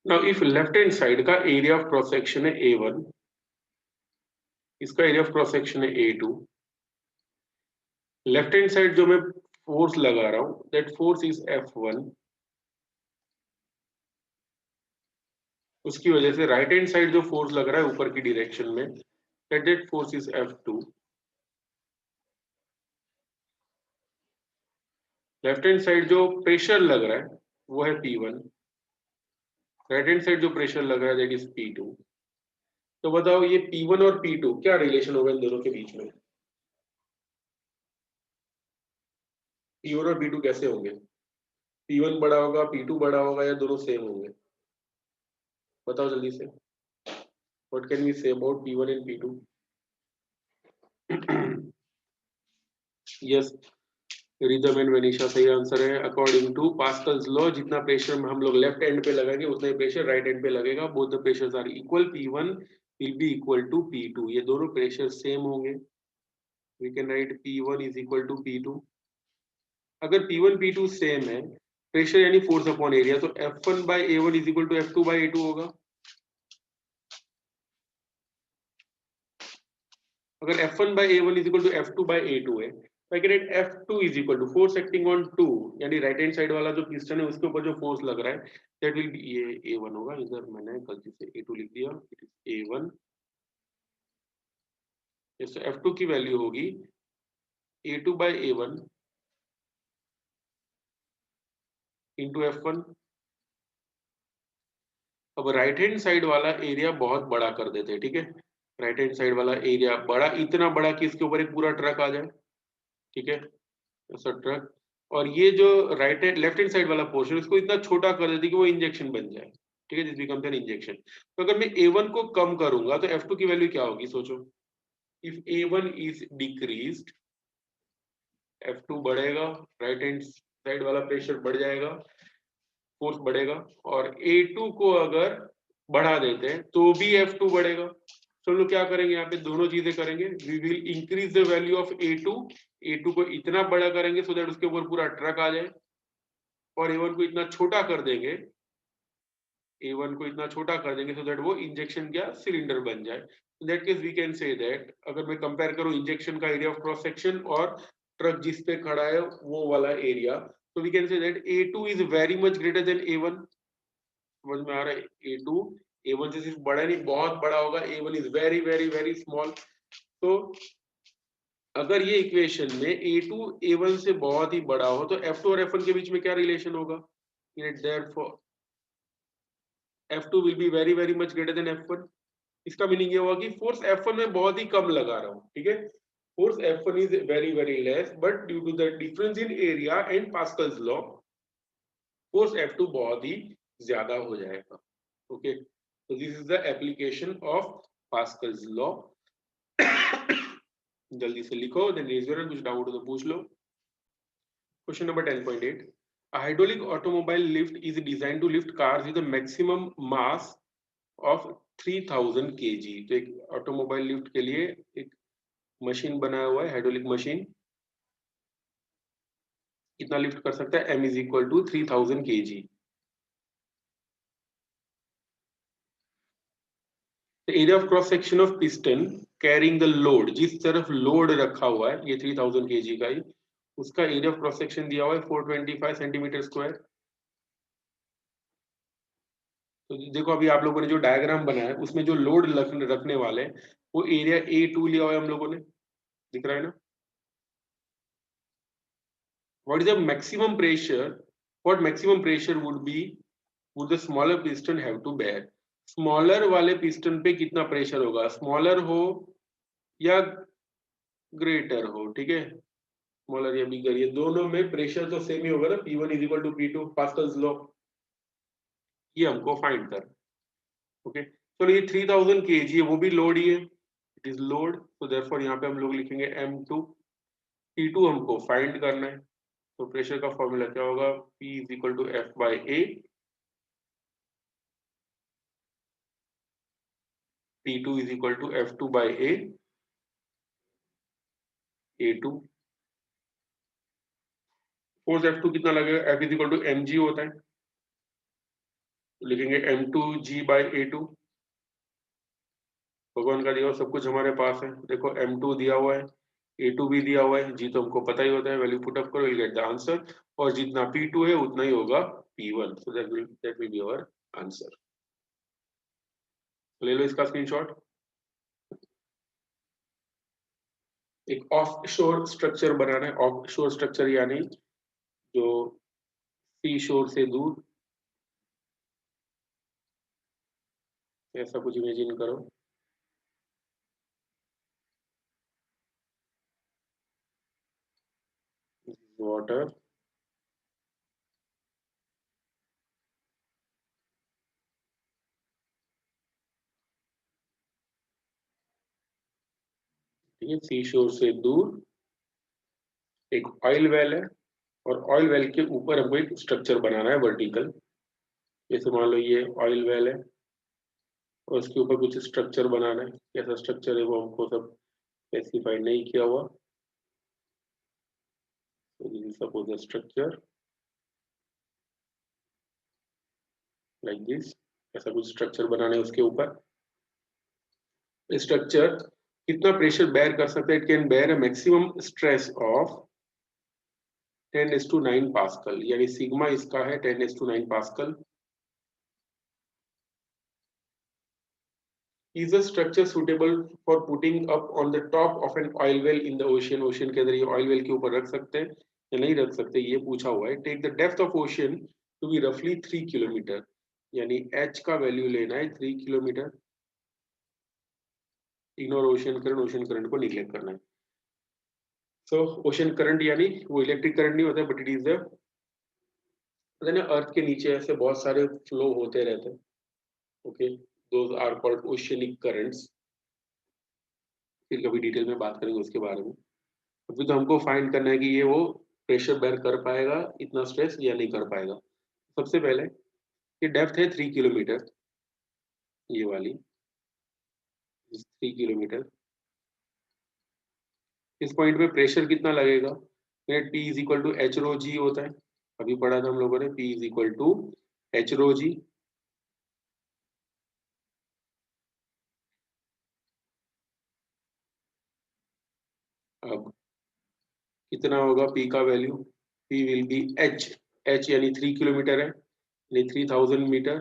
Now if left hand side का एरिया ऑफ क्रॉस सेक्शन है A1, इसका एरिया ऑफ क्रॉस सेक्शन है A2, लेफ्ट हैंड साइड जो मैं फोर्स लगा रहा हूँ दैट फोर्स इज F1, उसकी वजह से राइट हैंड साइड जो फोर्स लग रहा है ऊपर की डायरेक्शन में that force is F2। Left hand side जो प्रेशर लग रहा है वो है P1, राइट हैंड साइड जो प्रेशर लग रहा है दैट इज P2। तो बताओ ये P1 और P2 क्या रिलेशन होगा इन दोनों के बीच में, P1 और P2 कैसे होंगे, P1 बड़ा होगा P2 बड़ा होगा या दोनों सेम होंगे, बताओ जल्दी से। What can we say about P1 and P2? Yes, Rhythm and Vanisha सही आंसर है। अकॉर्डिंग टू पास्कल्स लॉ जितना प्रेशर हम लोग लेफ्ट एंड पे लगाएंगे उतना ही प्रेशर राइट एंड पे लगेगा। Both the pressures are equal, P1 will be equal to P2, ये दोनों प्रेशर सेम होंगे। We can write P1 is equal to P2। अगर P1 P2 सेम है, प्रेशर यानी फोर्स अपॉन एरिया, तो F1 by A1 is equal to F2 by A2 होगा। अगर F1 by A1 is equal to F2 by A2 है, तो I can write F2 is equal to force acting on 2, यानी right hand side वाला जो piston है उसके ऊपर जो फोर्स लग रहा है that will be ये A1 होगा, इधर मैंने गलती से A2 लिख दिया, it is A1। yes, so F2 की वैल्यू होगी A2 by A1 into F1। अब राइट हैंड साइड वाला एरिया बहुत बड़ा कर देते हैं, ठीक है। राइट हैंड साइड वाला एरिया बड़ा, इतना बड़ा कि इसके ऊपर एक पूरा ट्रक आ जाए, ठीक है, ऐसा ट्रक। और ये जो right hand left hand side वाला पोर्शन इसको इतना छोटा कर देती कि वो इंजेक्शन बन जाए, ठीक है, दिस बिकम्स एन इंजेक्शन। तो अगर मैं A1 को कम करूंगा तो F2 की वैल्यू क्या होगी, सोचो। If A1 is decreased, F2 बढ़ेगा, राइट हैंड साइड वाला प्रेशर बढ़ जाएगा, फोर्स बढ़ेगा। और A2 को अगर बढ़ा देते हैं तो भी F2 बढ़ेगा। तो हम लोग क्या करेंगे, यहाँ पे दोनों चीजें करेंगे। We will increase the value of A2 को इतना बड़ा करेंगे सो दैट उसके ऊपर पूरा ट्रक आ जाए, और A1 को इतना छोटा कर देंगे A1 को इतना छोटा कर देंगे सो दैट वो इंजेक्शन क्या सिलेंडर बन जाए। In that case we can say that, अगर मैं कंपेयर करूं इंजेक्शन का एरिया ऑफ क्रॉस सेक्शन और ट्रक जिस पे खड़ा है वो वाला एरिया, तो we can say that A2 is very much greater than A1। समझ में आ रहा है? A2 A1 से सिर्फ बड़ा नहीं, बहुत बड़ा होगा, A1 is very very very small. तो अगर ये इक्वेशन में A2 A1 से बहुत ही बड़ा हो तो F2 और F1 के बीच में क्या रिलेशन होगा? Therefore F2 will be very very much greater than F1। इसका मीनिंग ये हुआ कि फोर्स F1 में बहुत ही कम लगा रहा हूँ, ठीक है। Force F1 is very very less, but due to the difference in area and Pascal's law force F2 बहुत ही ज्यादा हो जाएगा। Okay, so this is the application of Pascal's law। जल्दी से लिखो, देन रेज योर हैंड, कुछ doubt हो तो पूछ लो। Question number 10.8, a hydraulic automobile lift is designed to lift cars with a maximum mass of 3000 kg। तो एक ऑटोमोबाइल लिफ्ट के लिए एक मशीन बनाया हुआ है, हाइड्रोलिक मशीन, कितना लिफ्ट कर सकता है? m is equal to 3000 kg। The area of cross section of piston carrying the load, जिस तरफ लोड रखा हुआ है ये 3000 kg का ही, उसका एरिया ऑफ क्रॉस सेक्शन दिया हुआ है 425 सेंटीमीटर स्क्वायर। तो देखो अभी आप लोगों ने जो डायग्राम बनाया है उसमें जो लोड रखने वाले वो एरिया A2 लिया हुआ है हम लोगों ने, दिख रहा है ना? What is the maximum pressure? What maximum pressure would the smaller piston have to bear? Smaller वाले पिस्टन पे कितना प्रेशर होगा? स्मॉलर हो या ग्रेटर हो, ठीक है, स्मॉलर या बिगर, ये दोनों में प्रेशर तो सेम ही होगा ना, P1 is equal to P2, Pascal's law. ये हमको फाइंड कर, ओके। चलो ये 3000 kg है, वो भी लोड ही है, इट इज लोड, तो देयरफॉर यहाँ पे हम लोग लिखेंगे M2। P2 हमको फाइंड करना है, तो प्रेशर का फॉर्मूला क्या होगा? P is equal to F by A। P2 is equal to F2 by A, A2। Force F2 कितना लगेगा? F is equal to mg होता है, तो लिखेंगे M2g by A2। भगवान का दिया हुआ सब कुछ हमारे पास है, देखो M2 दिया हुआ है, A2 भी दिया हुआ है, जी तो हमको पता ही होता है, वैल्यू पुट अप करो, यू गेट द आंसर, और जितना P2 है उतना ही होगा P1, so that will be our answer. ले लो इसका स्क्रीनशॉट। एक ऑफ शोर स्ट्रक्चर बनाना है, ऑफ शोर स्ट्रक्चर यानी जो सी शोर से दूर, ऐसा कुछ इमेजिन करो। वाटर, ठीक है, सी शोर से दूर एक ऑयल वेल है, और ऑयल वेल के ऊपर हमको एक स्ट्रक्चर बनाना है वर्टिकल। जैसे मान लो ये ऑयल वेल है और उसके ऊपर कुछ स्ट्रक्चर बनाना है, कैसा स्ट्रक्चर है वो हमको सब स्पेसिफाई नहीं किया हुआ। Suppose the structure like this, ऐसा कुछ स्ट्रक्चर बनाना है, उसके ऊपर स्ट्रक्चर कितना प्रेशर बेयर कर सकता है? It can bear a maximum stress of 10⁹ pascal, यानी सिग्मा इसका है 10⁹ pascal. Is a structure suitable for putting up on the top of an oil well in the ocean? Ocean के अंदर ये ऑयल वेल के ऊपर रख सकते हैं या नहीं रख सकते, ये पूछा हुआ है। Take the depth of ocean to be रफली 3 किलोमीटर, यानी H का वैल्यू लेना है 3 किलोमीटर। इग्नोर ओशन करंट को निगलेक्ट करना है। सो ओशन करंट यानी वो इलेक्ट्रिक करंट नहीं होता, बट इट इज द, पता ना अर्थ के नीचे ऐसे बहुत सारे फ्लो होते रहते हैं, okay, those are called oceanic currents. फिर कभी डिटेल में बात करेंगे उसके बारे में। अभी तो हमको फाइंड करना है कि ये वो प्रेशर बेयर कर पाएगा इतना स्ट्रेस या नहीं कर पाएगा। सबसे पहले ये डेप्थ है 3 किलोमीटर, ये वाली 3 किलोमीटर, इस पॉइंट पे प्रेशर कितना लगेगा? Net P is equal to H rho g होता है, अभी पढ़ा था हम लोगों ने, P is equal to H rho g. अब कितना होगा P का value? P will be H यानी 3 किलोमीटर है, यानी 3000 मीटर।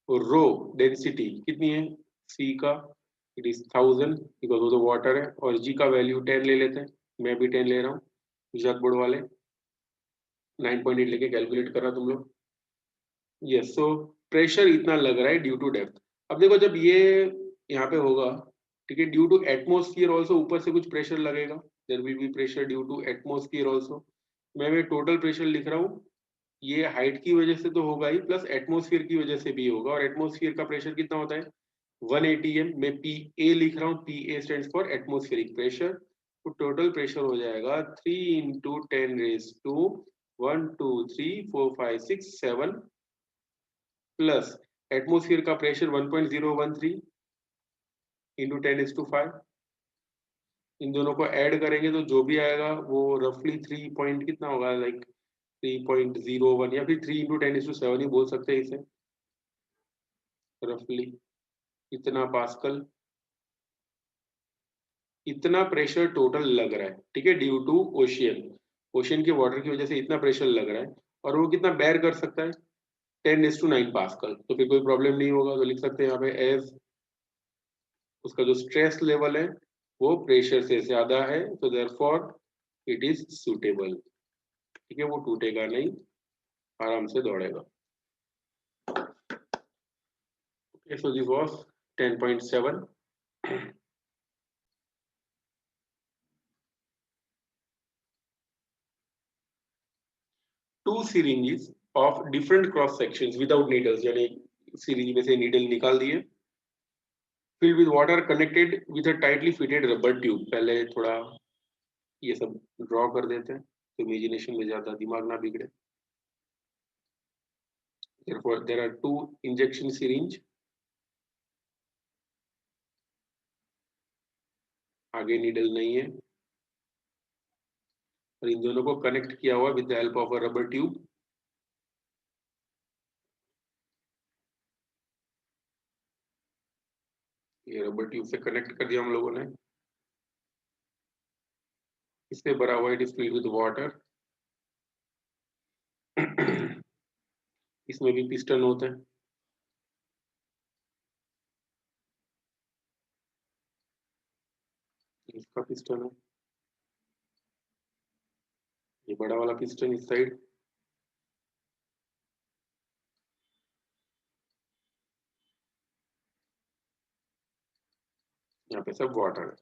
और रो डेंसिटी कितनी है C का? इट इज 1000 बिकॉज वो तो वाटर है। और G का वैल्यू 10 ले लेते हैं, मैं भी 10 ले रहा हूँ। जग बोर्ड वाले 9.8 लेके कैलकुलेट कर रहा तुम लोग। यस, सो प्रेशर इतना लग रहा है ड्यू टू डेप्थ। अब देखो जब ये यहाँ पे होगा, ठीक है, ड्यू टू एटमोस्फियर ऑल्सो ऊपर से कुछ प्रेशर लगेगा, there will be pressure due to atmosphere also. मैं टोटल प्रेशर लिख रहा हूँ, ये हाइट की वजह से तो होगा ही, प्लस एटमोस्फियर की वजह से भी होगा। और एटमोस्फियर का प्रेशर कितना होता है? 180 m। मैं PA लिख रहा हूँ, PA stands for atmospheric pressure. तो टोटल प्रेशर हो जाएगा 3 × 10⁻1 2 3 4 5 6 7 प्लस एटमोस्फियर का प्रेशर 1.013 इंटू 10�5। इन दोनों को ऐड करेंगे तो जो भी आएगा वो रफली 3 पॉइंट कितना होगा, लाइक 3.01 या फिर 3 × 10�7 ही बोल सकते हैं इसे, रफली इतना पास्कल। इतना प्रेशर टोटल लग रहा है, ठीक है, ड्यू टू ओशियन। ओशियन के वाटर की वजह से इतना प्रेशर लग रहा है। और वो कितना बेयर कर सकता है? 10�9 पास्कल। तो फिर कोई प्रॉब्लम नहीं होगा, तो लिख सकते हैं यहाँ पे एज उसका जो स्ट्रेस लेवल है वो प्रेशर से ज्यादा है, तो देयरफॉर इट इज सुटेबल। ठीक है, वो टूटेगा नहीं, आराम से दौड़ेगा। Okay, so this was 10.7. Two syringes of different cross sections without needles, यानी syringe में से needle निकाल दिए, filled with water connected with a tightly fitted rubber tube। पहले थोड़ा ये सब ड्रॉ कर देते हैं तो इमेजिनेशन में ज्यादा दिमाग ना बिगड़े। Therefore there are two injection syringe, आगे नीडल नहीं है, और इन दोनों को कनेक्ट किया हुआ with the help of a rubber tube. ये रबर ट्यूब से कनेक्ट कर दिया हम लोगों ने। इससे भरा हुआ it is filled with water. इसमें भी पिस्टन होते हैं, इसका पिस्टन है, ये बड़ा वाला पिस्टन इस साइड। यहाँ पे सब वाटर है।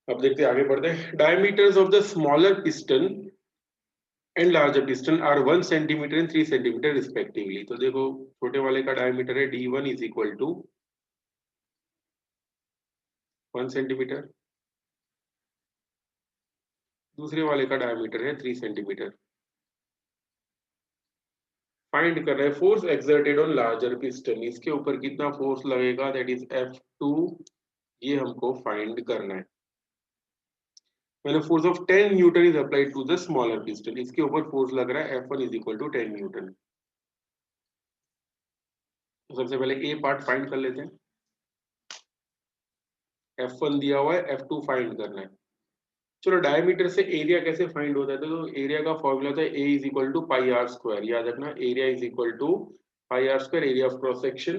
अब देखते आगे बढ़ते हैं। Diameters of the smaller piston and larger piston are 1 centimetre and 3 centimetre respectively. तो देखो छोटे वाले का डायमीटर है D1 is equal to 1 centimetre, दूसरे वाले का डायमीटर है 3 सेंटीमीटर। फाइंड कर रहे हैं force exerted on larger piston, इसके ऊपर कितना फोर्स लगेगा, दैट इज F2। ये हमको फाइंड करना है। मैंने force of 10 newton is applied to the smaller piston, इसके ऊपर फोर्स लग रहा है F1 is equal to 10 Newton. तो सबसे पहले ए पार्ट फाइंड कर लेते हैं। F1 दिया हुआ है, F2 फाइंड करना है। चलो डायमीटर से एरिया कैसे फाइंड होता है, तो एरिया का फॉर्मूला होता है A is equal to pi r square. याद रखना, area is equal to pi r square, area of cross section.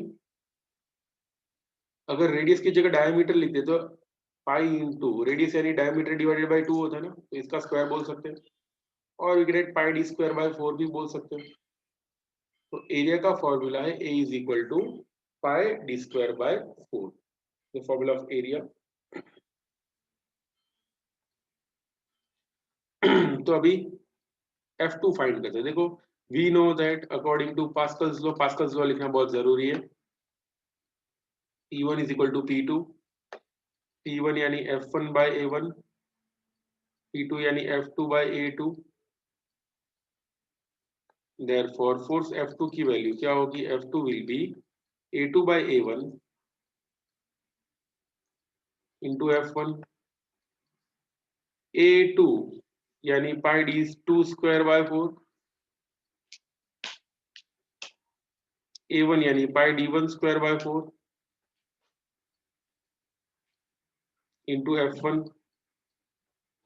अगर रेडियस की जगह डायमीटर लिख दे तो पाई इंटू रेडियस यानी डायमीटर डिवाइडेड बाई 2 होता है ना, तो इसका स्क्वायर बोल सकते हैं। और we get pi d square by 4 भी बोल सकते हैं। तो एरिया का फॉर्मूला है A is equal to pi d square by 4, the formula of area. तो अभी F2 फाइंड करते हैं। देखो we know that according to Pascal's law लिखना बहुत जरूरी है। P1 is equal to P2, P1 यानी F1 बाय A1, P2 यानी F2 by A2। Therefore force F2 की वैल्यू क्या होगी, F2 will be A2 bye A1 into F1। A2 यानी पाई डी 2 स्क्वायर बाय 4 A1 यानी पाई D1 square by 4 into F1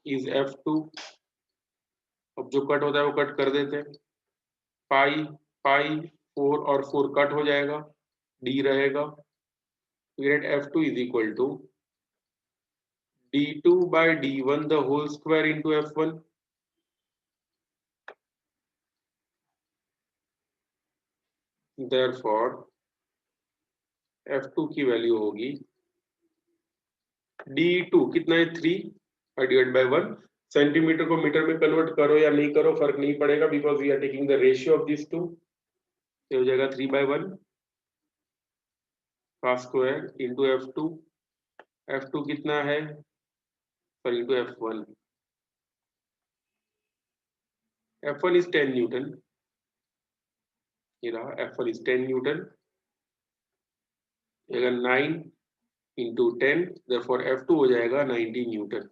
is F2। अब जो cut होता है वो कट कर देते हैं, पाई पाई 4 और 4 कट हो जाएगा, D रहेगा, get F2 is equal to D2 by D1 the whole square into F1। Therefore F2 की वैल्यू होगी D2 कितना है 3 डिवाइड बाय 1। सेंटीमीटर को मीटर में कन्वर्ट करो या नहीं करो फर्क नहीं पड़ेगा, because we are taking the ratio of this two. हो जाएगा 3/1 का स्क्वायर इंटू F2। F2 कितना है, sorry into F1। F1 is 10 Newton, ये रहा F1 is 10 Newton. 9 into 10, therefore F2 हो जाएगा 90 न्यूटन।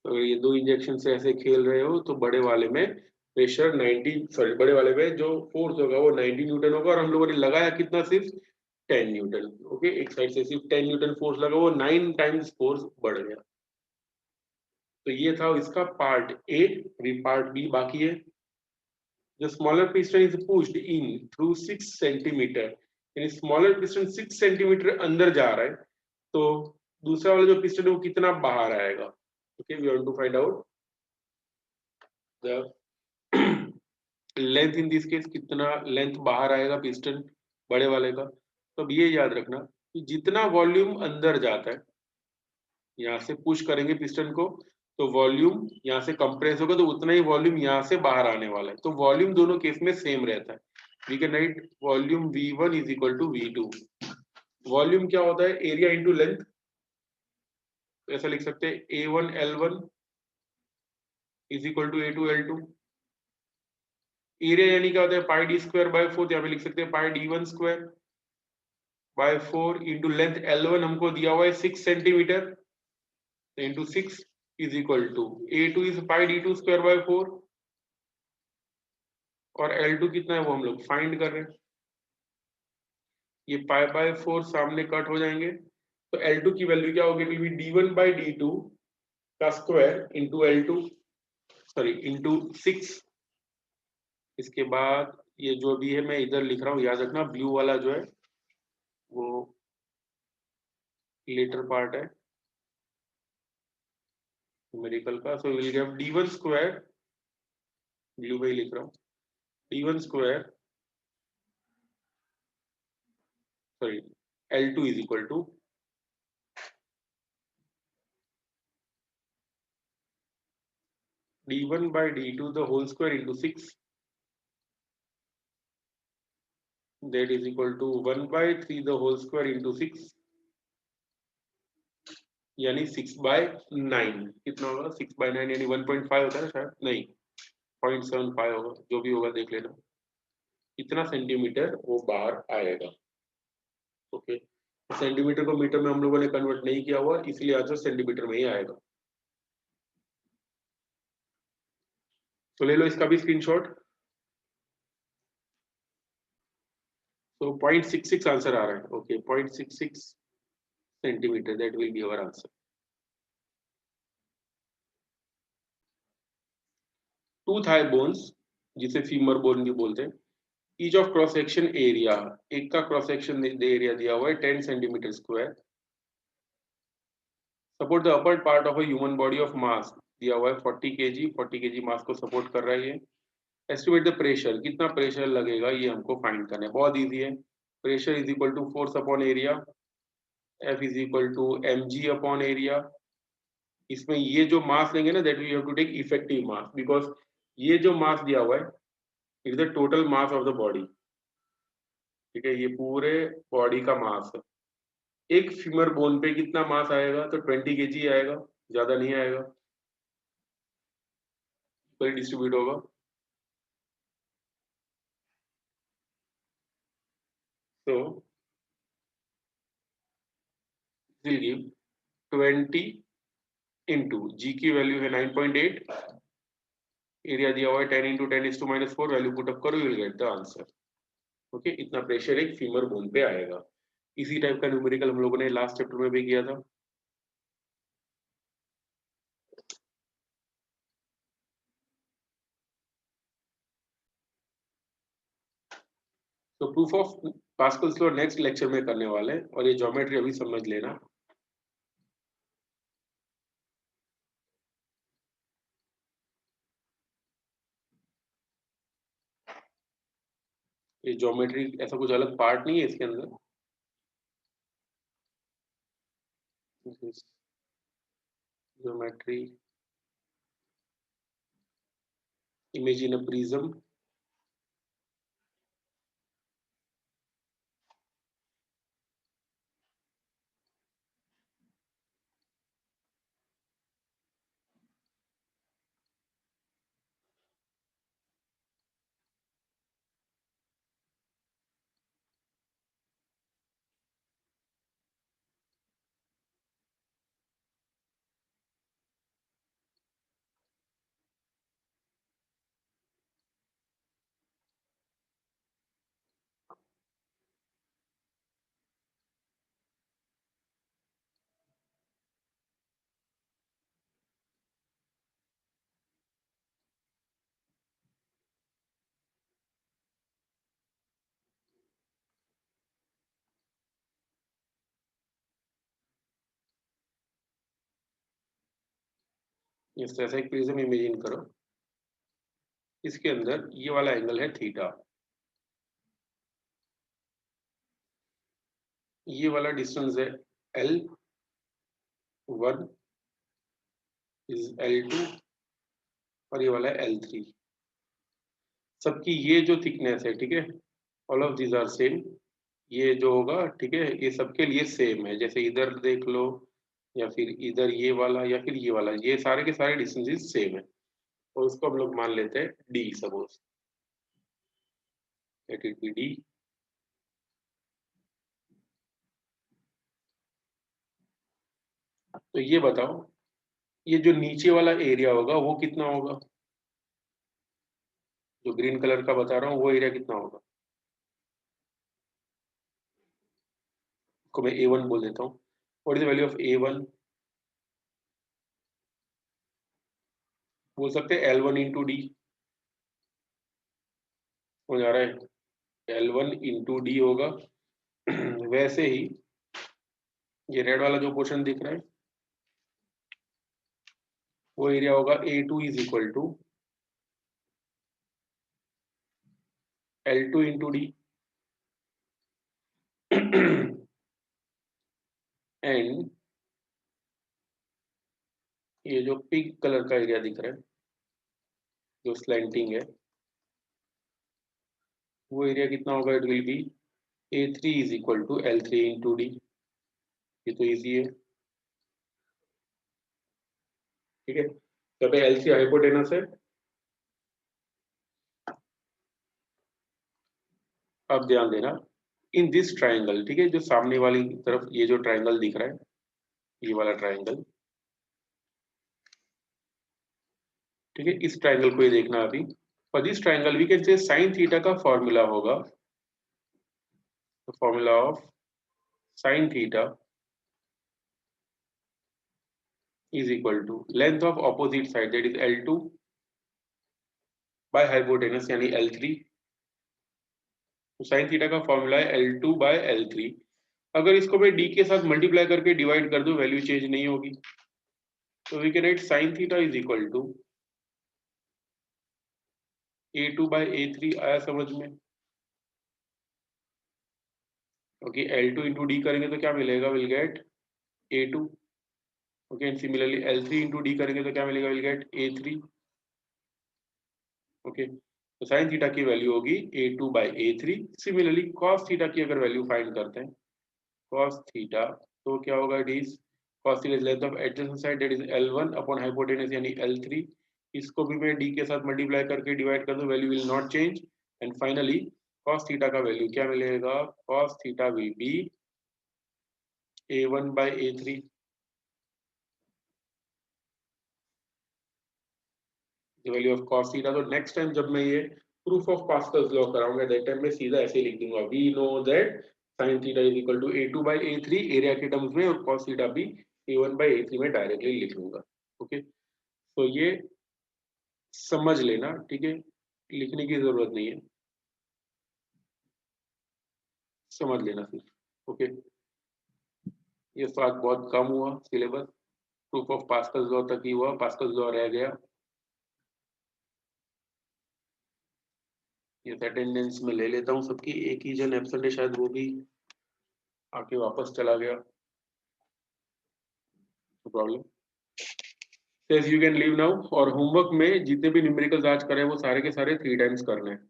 तो अगर ये दो इंजेक्शन से ऐसे खेल रहे हो तो बड़े वाले में प्रेशर 90, सॉरी बड़े वाले में जो फोर्स होगा वो 90 न्यूटन होगा, और हम लोगों ने लगाया कितना, सिर्फ 10 न्यूटन। ओके, एक साइड से सिर्फ 10 न्यूटन फोर्स लगा, वो 9 टाइम्स फोर्स बढ़ गया। तो ये था इसका पार्ट ए। अभी पार्ट बी बाकी है। The smaller piston is pushed in through 6 centimetre, यानी स्मॉलर पिस्टन 6 सेंटीमीटर अंदर जा रहा है, तो दूसरा वाला जो पिस्टन है वो कितना बाहर आएगा। Okay, we want to find out the length in this case, कितना लेंथ बाहर आएगा पिस्टन बड़े वाले का। तो अब ये याद रखना कि जितना वॉल्यूम अंदर जाता है, यहाँ से पुश करेंगे पिस्टन को तो वॉल्यूम यहाँ से कंप्रेस होगा, तो उतना ही वॉल्यूम यहाँ से बाहर आने वाला है। तो वॉल्यूम दोनों केस में सेम रहता है। We can write volume V1 is equal to V2। Volume क्या होता है, एरिया इंटू लेंथ। तो ऐसा लिख सकते हैं A1 L1 is equal to A2 L2। Area यानी क्या होता है, पाई D स्क्वायर बाय 4, यहाँ पे लिख सकते हैं pi D1 square by 4 into length L1 हमको दिया हुआ है 6 सेंटीमीटर, into 6 is equal to A2 is pi D2 square by 4, और L2 कितना है वो हम लोग फाइंड कर रहे हैं। ये पाई बाय 4 सामने कट हो जाएंगे, तो L2 की वैल्यू क्या होगी, it will B D1 bye D2 का square into L2, sorry into 6। इसके बाद ये जो भी है मैं इधर लिख रहा हूँ, याद रखना ब्लू वाला जो है वो लेटर पार्ट है न्यूमेरिकल का। So will get D1 square, blue में ही लिख रहा हूँ, D1 square, sorry L2 is equal to D1 by D2 the whole square into 6, that is equal to 1 by 3 the whole square into 6, यानी 6/9 कितना होगा, 6/9 यानी 1.5 होता है शायद, नहीं 0.75 होगा, जो भी होगा देख लेना, कितना सेंटीमीटर वो बाहर आएगा। ओके, सेंटीमीटर को मीटर में हम लोगों ने कन्वर्ट नहीं किया हुआ, इसलिए आंसर सेंटीमीटर में ही आएगा। तो ले लो इसका भी स्क्रीनशॉट। तो 0.66 आंसर आ रहा है। Okay, 0.66 centimetre, that will be our answer. Two thigh bones, जिसे फीमर बोन भी बोलते हैं, each of cross section area, एक का क्रॉस सेक्शन एरिया दिया हुआ है 10 centimetre square. Support the upper part of a human body of mass, दिया हुआ है 40 kg, 40 kg मास को सपोर्ट कर रहा है ये। एस्टिमेट द प्रेशर, कितना प्रेशर लगेगा ये हमको फाइंड करना है, बहुत इजी है। Pressure is equal to force upon area, F is equal to mg upon area. इसमें ये जो मास लेंगे ना, that we have to take effective mass, because ये जो मास दिया हुआ है it is the total mass of the body. ठीक है, ये पूरे बॉडी का मास है। एक फीमर बोन पे कितना मास आएगा, तो 20 kg आएगा, ज्यादा नहीं आएगा, तो डिस्ट्रीब्यूट होगा। तो विल गिव 20 इंटू जी की वैल्यू है 9.8, एरिया दिया हुआ है 10 into 10 is to -4, value put up करो, you will get the answer. Okay, इतना प्रेशर एक फीमर बोन पे आएगा। इसी टाइप का न्यूमेरिकल हम लोगों ने लास्ट चैप्टर में भी किया था। तो proof of Pascal's law next lecture में करने वाले हैं, और ये ज्योमेट्री अभी समझ लेना। ये ज्योमेट्री ऐसा कुछ अलग पार्ट नहीं है इसके अंदर। ज्योमेट्री, इमेजिन अ प्रिज्म, इस तरह से एक प्रिज्म इमेजिन करो। इसके अंदर ये वाला एंगल है थीटा, ये वाला डिस्टेंस है L1 इज L2, और ये वाला है L3। सबकी ये जो थिकनेस है, ठीक है, all of these are same. ये जो होगा, ठीक है, ये सबके लिए सेम है। जैसे इधर देख लो, या फिर इधर ये वाला, या फिर ये वाला, ये सारे के सारे डिस्टेंसेस सेम है। और उसको हम लोग मान लेते हैं D, suppose let it be D. तो ये बताओ, ये जो नीचे वाला एरिया होगा वो कितना होगा? जो ग्रीन कलर का बता रहा हूँ वो एरिया कितना होगा? को मैं A1 बोल देता हूँ। What is the value of A1? बोल सकते हैं L1 इंटू डी। हो जा रहा है, L1 इंटू डी होगा। वैसे ही ये रेड वाला जो पोर्शन दिख रहा है, वो एरिया होगा A2 is equal to L2 into D. And ये जो पिंक कलर का एरिया दिख रहा है, जो स्लैंटिंग है, वो एरिया कितना होगा? It will be A3 is equal to L3 into D. ये तो इजी है, ठीक है। जब L3 हाइपोटेनस है, अब ध्यान देना, इन दिस ट्राइंगल, ठीक है, जो सामने वाली तरफ ये जो ट्राइंगल दिख रहा है, ये वाला ट्राइंगल, ठीक है, इस ट्राइंगल को ये देखना अभी। For this triangle we can say sine theta का फॉर्मूला होगा, formula of sine theta is equal to length of opposite side that is L2 by hypotenuse यानी L3। तो साइन थीटा का फॉर्मूला है L2 बाय L3। अगर इसको मैं d के साथ मल्टीप्लाई करके डिवाइड कर दूं, वैल्यू चेंज नहीं होगी। तो we can write sine theta is equal to A2 by A3। आया समझ में? ओके, L2 इंटू डी करेंगे तो क्या मिलेगा? Will get A2। Okay, and similarly L3 into D करेंगे तो क्या मिलेगा? Will get A3। ओके, तो साइन थीटा की वैल्यू होगी A2 by A3। Similarly cos theta की अगर वैल्यू फाइंड करते हैं, कॉस थीटा, तो क्या होगा? It is cos theta is length of adjacent side that is L1 upon hypotenuse यानी L3। इसको भी मैं d के साथ मल्टीप्लाई करके डिवाइड कर दूं, value will not change. And finally cos theta का वैल्यू क्या मिलेगा? Cos theta will be A1 by A3। Value of cos theta. तो नेक्स्ट टाइम जब मैं ये प्रूफ ऑफ पास्कल्स लॉ कराऊंगा दैट टाइम में सीधा ऐसे लिख दूंगा, we know that sin theta is equal to a2 by a3 area के टर्म्स में, और cos थीटा भी a1 by a3 में डायरेक्टली लिख लूंगा। ओके, तो ये समझ लेना, ठीक है, लिखने की जरूरत नहीं है, समझ लेना सिर्फ। ओके, ये फार्क बहुत कम हुआ syllabus, proof of Pascal's law तक ही हुआ, पास्कल्स लॉ रह गया। ये अटेंडेंस में ले लेता हूँ सबकी, एक ही जन एब्सेंट है शायद, वो भी आके वापस चला गया, no problem. Says you can leave now. और होमवर्क में जितने भी न्यूमेरिकल्स आज करे वो सारे के सारे 3 टाइम्स करने हैं।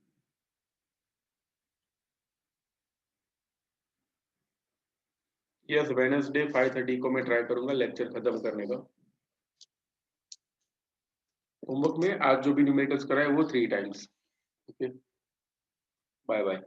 यस, वेडनेसडे 5:30 को मैं ट्राई करूंगा लेक्चर खत्म करने का। होमवर्क में आज जो भी न्यूमेरिकल्स कराए वो 3 टाइम्स। Okay, bye bye.